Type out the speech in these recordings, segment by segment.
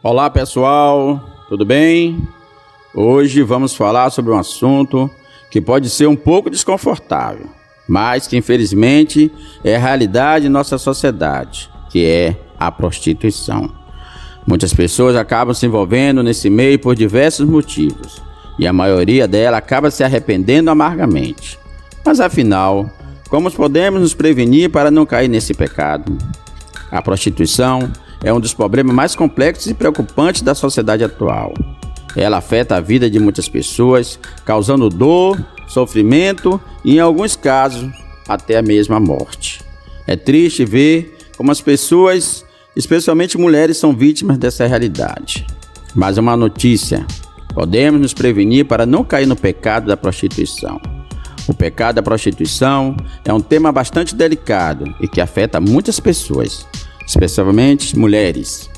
Olá pessoal, tudo bem? Hoje vamos falar sobre um assunto que pode ser um pouco desconfortável, mas que infelizmente é a realidade em nossa sociedade, que é a prostituição. Muitas pessoas acabam se envolvendo nesse meio por diversos motivos, e a maioria delas acaba se arrependendo amargamente. Mas afinal, como podemos nos prevenir para não cair nesse pecado? A prostituição é um dos problemas mais complexos e preocupantes da sociedade atual. Ela afeta a vida de muitas pessoas, causando dor, sofrimento e, em alguns casos, até a mesma morte. É triste ver como as pessoas, especialmente mulheres, são vítimas dessa realidade. Mas uma notícia: podemos nos prevenir para não cair no pecado da prostituição. O pecado da prostituição é um tema bastante delicado e que afeta muitas pessoas, especialmente mulheres.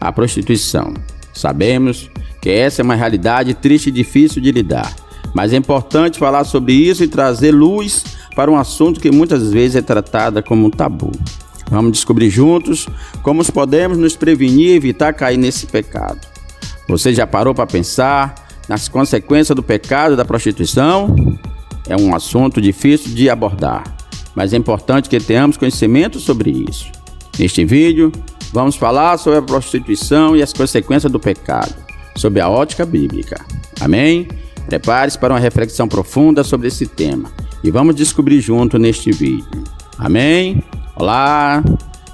A prostituição. Sabemos que essa é uma realidade triste e difícil de lidar, mas é importante falar sobre isso e trazer luz para um assunto que muitas vezes é tratado como um tabu. Vamos descobrir juntos como podemos nos prevenir e evitar cair nesse pecado. Você já parou para pensar nas consequências do pecado da prostituição? É um assunto difícil de abordar, mas é importante que tenhamos conhecimento sobre isso. Neste vídeo, vamos falar sobre a prostituição e as consequências do pecado, sob a ótica bíblica. Amém? Prepare-se para uma reflexão profunda sobre esse tema e vamos descobrir junto neste vídeo. Amém? Olá!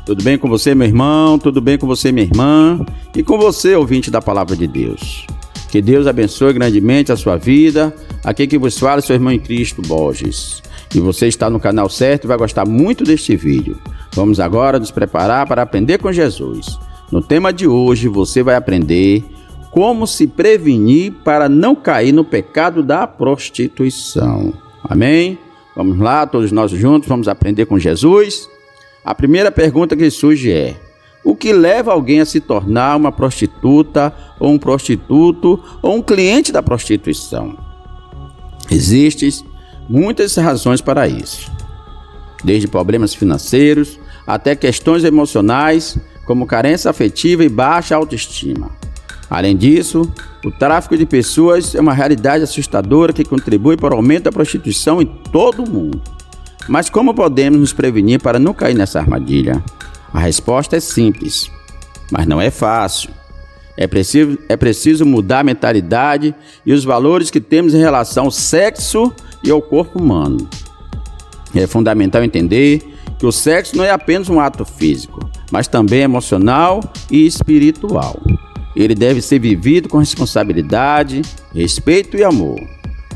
Tudo bem com você, meu irmão? Tudo bem com você, minha irmã? E com você, ouvinte da Palavra de Deus. Que Deus abençoe grandemente a sua vida. Aqui que vos fala é seu irmão em Cristo, Borges. E você está no canal certo e vai gostar muito deste vídeo. Vamos agora nos preparar para aprender com Jesus. No tema de hoje você vai aprender como se prevenir para não cair no pecado da prostituição. Amém? Vamos lá, todos nós juntos, vamos aprender com Jesus. A primeira pergunta que surge é: o que leva alguém a se tornar uma prostituta, ou um prostituto, ou um cliente da prostituição? Existem muitas razões para isso, desde problemas financeiros até questões emocionais, como carência afetiva e baixa autoestima. Além disso, o tráfico de pessoas é uma realidade assustadora que contribui para o aumento da prostituição em todo o mundo. Mas como podemos nos prevenir para não cair nessa armadilha? A resposta é simples, mas não é fácil. É preciso mudar a mentalidade e os valores que temos em relação ao sexo e ao corpo humano. É fundamental entender que o sexo não é apenas um ato físico, mas também emocional e espiritual. Ele deve ser vivido com responsabilidade, respeito e amor.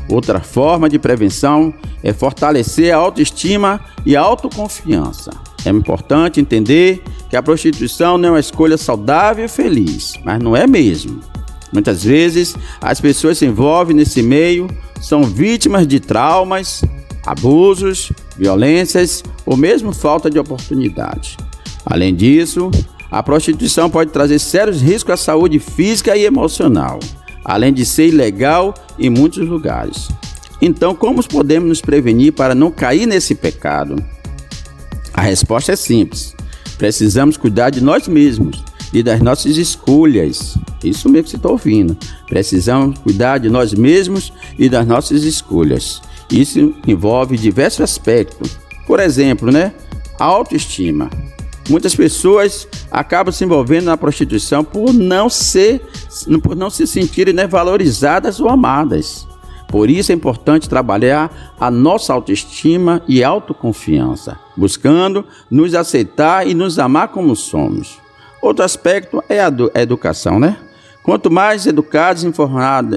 Outra forma de prevenção é fortalecer a autoestima e a autoconfiança. É importante entender que a prostituição não é uma escolha saudável e feliz, mas não é mesmo. Muitas vezes as pessoas se envolvem nesse meio, são vítimas de traumas, abusos, violências ou mesmo falta de oportunidade. Além disso, a prostituição pode trazer sérios riscos à saúde física e emocional, além de ser ilegal em muitos lugares. Então, como podemos nos prevenir para não cair nesse pecado? A resposta é simples. Precisamos cuidar de nós mesmos e das nossas escolhas. Isso mesmo que você está ouvindo. Precisamos cuidar de nós mesmos e das nossas escolhas. Isso envolve diversos aspectos. Por exemplo, a autoestima. Muitas pessoas acabam se envolvendo na prostituição por não se sentirem valorizadas ou amadas. Por isso é importante trabalhar a nossa autoestima e autoconfiança, buscando nos aceitar e nos amar como somos. Outro aspecto é a educação, Quanto mais educados e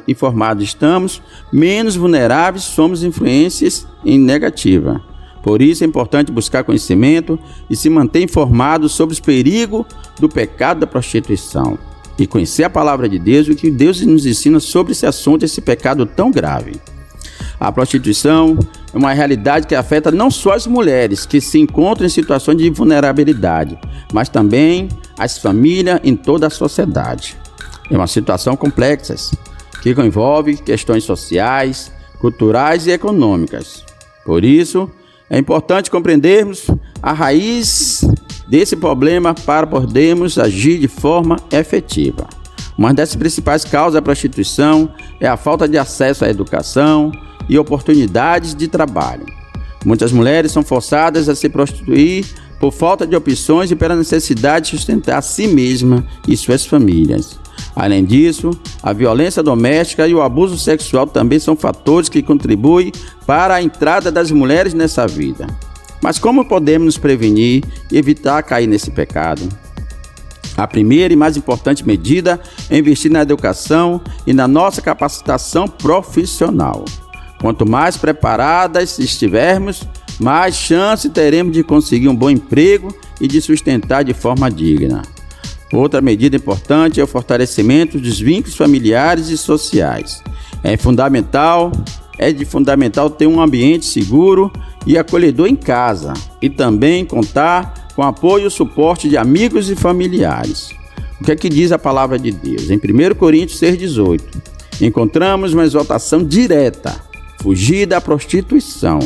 informados estamos, menos vulneráveis somos a influências negativas. Por isso é importante buscar conhecimento e se manter informado sobre os perigos do pecado da prostituição e conhecer a palavra de Deus e o que Deus nos ensina sobre esse assunto, esse pecado tão grave. A prostituição é uma realidade que afeta não só as mulheres que se encontram em situações de vulnerabilidade, mas também as famílias em toda a sociedade. É uma situação complexa que envolve questões sociais, culturais e econômicas. Por isso, é importante compreendermos a raiz desse problema para podermos agir de forma efetiva. Uma das principais causas da prostituição é a falta de acesso à educação e oportunidades de trabalho. Muitas mulheres são forçadas a se prostituir por falta de opções e pela necessidade de sustentar a si mesma e suas famílias. Além disso, a violência doméstica e o abuso sexual também são fatores que contribuem para a entrada das mulheres nessa vida. Mas como podemos nos prevenir e evitar cair nesse pecado? A primeira e mais importante medida é investir na educação e na nossa capacitação profissional. Quanto mais preparadas estivermos, mais chance teremos de conseguir um bom emprego e de sustentar de forma digna. Outra medida importante é o fortalecimento dos vínculos familiares e sociais. É de fundamental ter um ambiente seguro e acolhedor em casa e também contar com apoio e suporte de amigos e familiares. O que é que diz a palavra de Deus? Em 1 Coríntios 6,18, encontramos uma exortação direta: fugir da prostituição.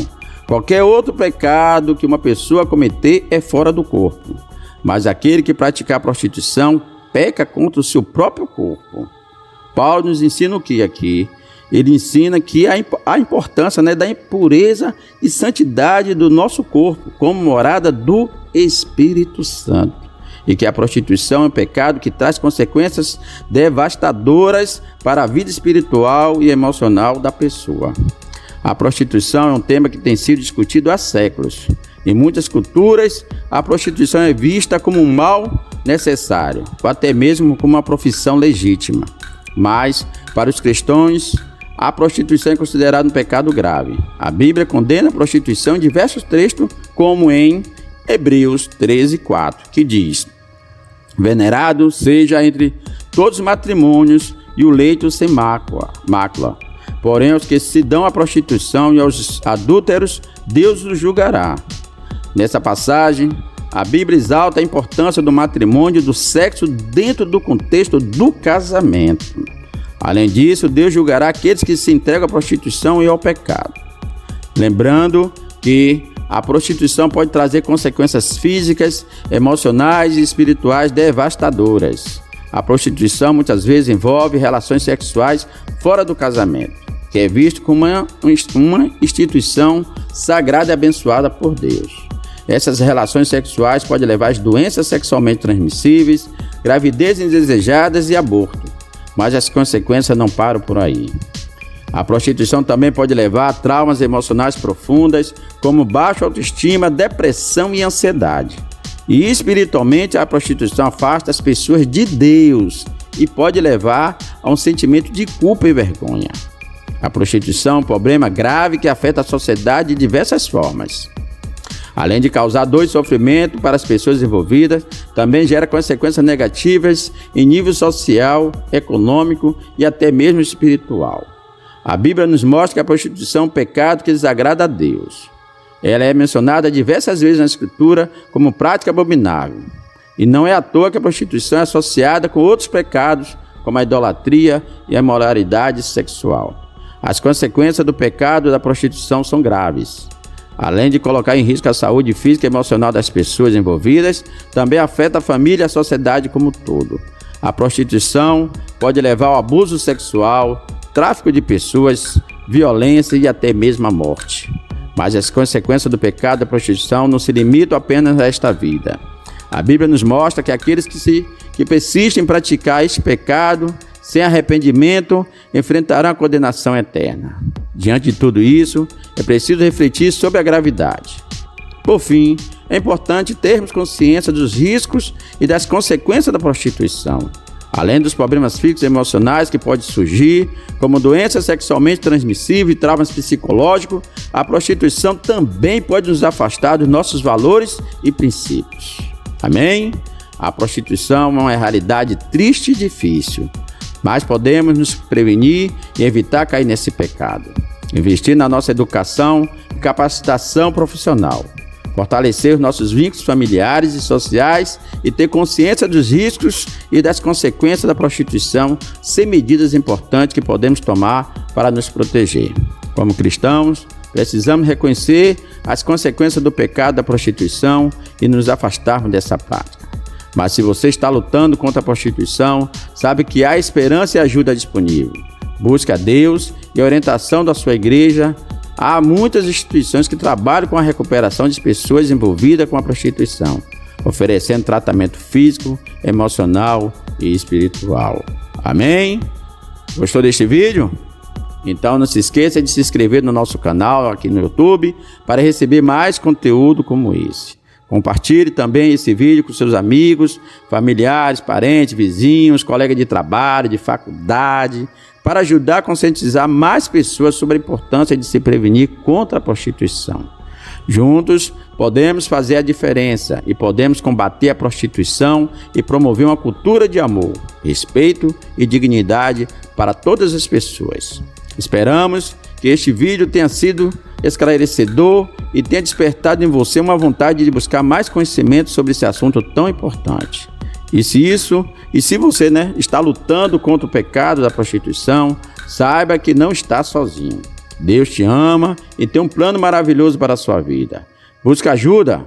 Qualquer outro pecado que uma pessoa cometer é fora do corpo, mas aquele que praticar prostituição peca contra o seu próprio corpo. Paulo nos ensina o que aqui? Ele ensina que a importância da pureza e santidade do nosso corpo como morada do Espírito Santo, e que a prostituição é um pecado que traz consequências devastadoras para a vida espiritual e emocional da pessoa. A prostituição é um tema que tem sido discutido há séculos. Em muitas culturas, a prostituição é vista como um mal necessário, ou até mesmo como uma profissão legítima. Mas, para os cristãos, a prostituição é considerada um pecado grave. A Bíblia condena a prostituição em diversos textos, como em Hebreus 13:4, que diz: venerado seja entre todos os matrimônios e o leito sem mácula. Porém, aos que se dão à prostituição e aos adúlteros, Deus os julgará. Nessa passagem, a Bíblia exalta a importância do matrimônio e do sexo dentro do contexto do casamento. Além disso, Deus julgará aqueles que se entregam à prostituição e ao pecado. Lembrando que a prostituição pode trazer consequências físicas, emocionais e espirituais devastadoras. A prostituição muitas vezes envolve relações sexuais fora do casamento, que é visto como uma instituição sagrada e abençoada por Deus. Essas relações sexuais podem levar a doenças sexualmente transmissíveis, gravidez indesejadas e aborto, mas as consequências não param por aí. A prostituição também pode levar a traumas emocionais profundas, como baixa autoestima, depressão e ansiedade. E espiritualmente, a prostituição afasta as pessoas de Deus e pode levar a um sentimento de culpa e vergonha. A prostituição é um problema grave que afeta a sociedade de diversas formas. Além de causar dor e sofrimento para as pessoas envolvidas, também gera consequências negativas em nível social, econômico e até mesmo espiritual. A Bíblia nos mostra que a prostituição é um pecado que desagrada a Deus. Ela é mencionada diversas vezes na Escritura como prática abominável. E não é à toa que a prostituição é associada com outros pecados, como a idolatria e a imoralidade sexual. As consequências do pecado da prostituição são graves. Além de colocar em risco a saúde física e emocional das pessoas envolvidas, também afeta a família e a sociedade como um todo. A prostituição pode levar ao abuso sexual, tráfico de pessoas, violência e até mesmo a morte. Mas as consequências do pecado da prostituição não se limitam apenas a esta vida. A Bíblia nos mostra que aqueles que persistem em praticar este pecado sem arrependimento enfrentarão a condenação eterna. Diante de tudo isso, é preciso refletir sobre a gravidade. Por fim, é importante termos consciência dos riscos e das consequências da prostituição. Além dos problemas físicos e emocionais que podem surgir, como doenças sexualmente transmissíveis e traumas psicológicos, a prostituição também pode nos afastar dos nossos valores e princípios. Amém? A prostituição é uma realidade triste e difícil, mas podemos nos prevenir e evitar cair nesse pecado. Investir na nossa educação e capacitação profissional. Fortalecer os nossos vínculos familiares e sociais e ter consciência dos riscos e das consequências da prostituição, sem medidas importantes que podemos tomar para nos proteger. Como cristãos, precisamos reconhecer as consequências do pecado da prostituição e nos afastarmos dessa prática. Mas se você está lutando contra a prostituição, sabe que há esperança e ajuda disponível. Busque a Deus e a orientação da sua igreja. Há muitas instituições que trabalham com a recuperação de pessoas envolvidas com a prostituição, oferecendo tratamento físico, emocional e espiritual. Amém? Gostou deste vídeo? Então não se esqueça de se inscrever no nosso canal aqui no YouTube para receber mais conteúdo como esse. Compartilhe também esse vídeo com seus amigos, familiares, parentes, vizinhos, colegas de trabalho, de faculdade, para ajudar a conscientizar mais pessoas sobre a importância de se prevenir contra a prostituição. Juntos, podemos fazer a diferença e podemos combater a prostituição e promover uma cultura de amor, respeito e dignidade para todas as pessoas. Esperamos que este vídeo tenha sido esclarecedor e tenha despertado em você uma vontade de buscar mais conhecimento sobre esse assunto tão importante. E se você está lutando contra o pecado da prostituição, saiba que não está sozinho. Deus te ama e tem um plano maravilhoso para a sua vida. Busque ajuda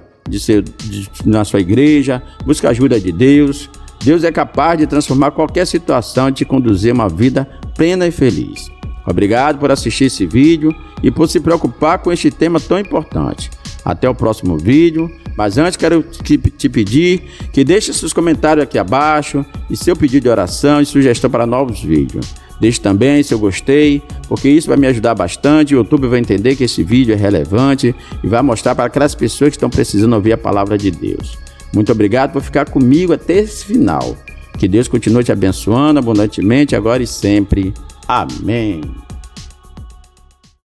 na sua igreja, busque ajuda de Deus. Deus é capaz de transformar qualquer situação e te conduzir a uma vida plena e feliz. Obrigado por assistir esse vídeo e por se preocupar com este tema tão importante. Até o próximo vídeo, mas antes quero te pedir que deixe seus comentários aqui abaixo e seu pedido de oração e sugestão para novos vídeos. Deixe também seu gostei, porque isso vai me ajudar bastante. O YouTube vai entender que esse vídeo é relevante e vai mostrar para aquelas pessoas que estão precisando ouvir a palavra de Deus. Muito obrigado por ficar comigo até esse final. Que Deus continue te abençoando abundantemente agora e sempre. Amém.